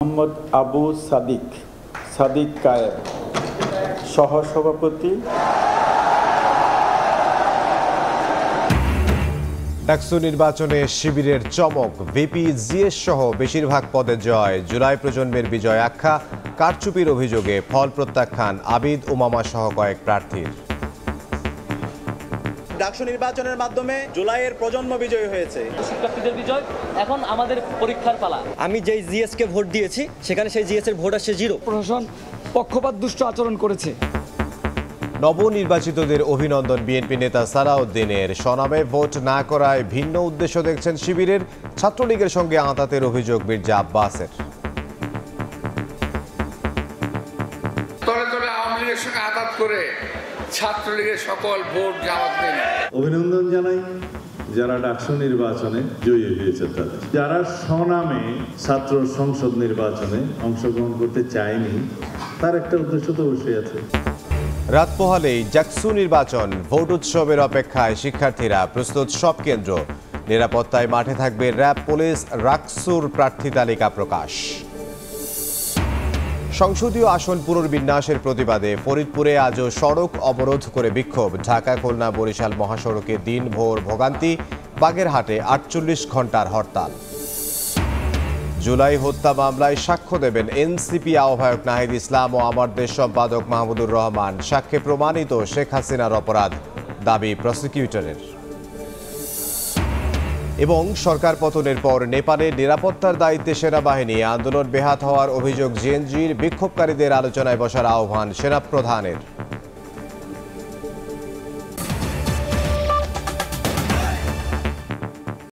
মোহাম্মদ আবু সাদিক কায়েম সহসভাপতি। ডাকসু নির্বাচনে শিবিরের চমক, ভিপি জিএস সহ বেশিরভাগ পদে জয়, জুলাই প্রজন্মের বিজয় আখ্যা। কারচুপির অভিযোগে ফল প্রত্যাখ্যান আবিদ উমামা সহ কয়েক প্রার্থীর। ডাকসু নির্বাচনের মাধ্যমে জুলাইয়ের প্রজন্ম বিজয়ী হয়েছে, শিক্ষার্থীদের বিজয়। এখন আমাদের পরীক্ষার পালা। আমি যেই জিএস কে ভোট দিয়েছি সেখানে সেই জিএস এর ভোট আসছে 0। প্রশাসন পক্ষপাত দুষ্ট আচরণ করেছে। নবনির্বাচিতদের অভিনন্দন বিএনপি নেতা সালাউদ্দিনের। সনামে ভোট না করায় ভিন্ন উদ্দেশ্য দেখছেন শিবিরের। ছাত্রলীগের সঙ্গে আঁতাতের অভিযোগ মির্জা আব্বাসের। তলে তলে আওয়ামী লীগের সঙ্গে আঘাত করে ছাত্রলীগের সকল ভোট জামাত নেই। অভিনন্দন জানাই যারা ডাকসু নির্বাচনে জয়ী হয়েছে তাদের। যারা স্বনামে ছাত্র সংসদ নির্বাচনে অংশগ্রহণ করতে চায়নি তার একটা উদ্দেশ্য তো অবশ্যই আছে। রাত পোহালেই ডাকসু নির্বাচন, ভোট উৎসবের অপেক্ষায় শিক্ষার্থীরা। প্রস্তুত সব কেন্দ্র, নিরাপত্তায় মাঠে থাকবে র্যাব, পুলিশ। রাকসুর প্রার্থী তালিকা প্রকাশ। সংসদীয় আসন পুনর্বিন্যাসের প্রতিবাদে ফরিদপুরে আজও সড়ক অবরোধ করে বিক্ষোভ। ঢাকা খুলনা বরিশাল মহাসড়কে দিনভর ভোগান্তি। বাগেরহাটে 48 ঘন্টার হরতাল। জুলাই হত্যা মামলায় সাক্ষ্য দেবেন এনসিপি আহ্বায়ক নাহিদ ইসলাম ও আমার দেশ সম্পাদক মাহমুদুর রহমান। সাক্ষ্যে প্রমাণিত শেখ হাসিনার অপরাধ, দাবি প্রসিকিউটরের। এবং সরকার পতনের পর নেপালের নিরাপত্তার দায়িত্বে সেনাবাহিনী। আন্দোলন বেহাত হওয়ার অভিযোগ জেএনজির। বিক্ষোভকারীদের আলোচনায় বসার আহ্বান সেনাপ্রধানের।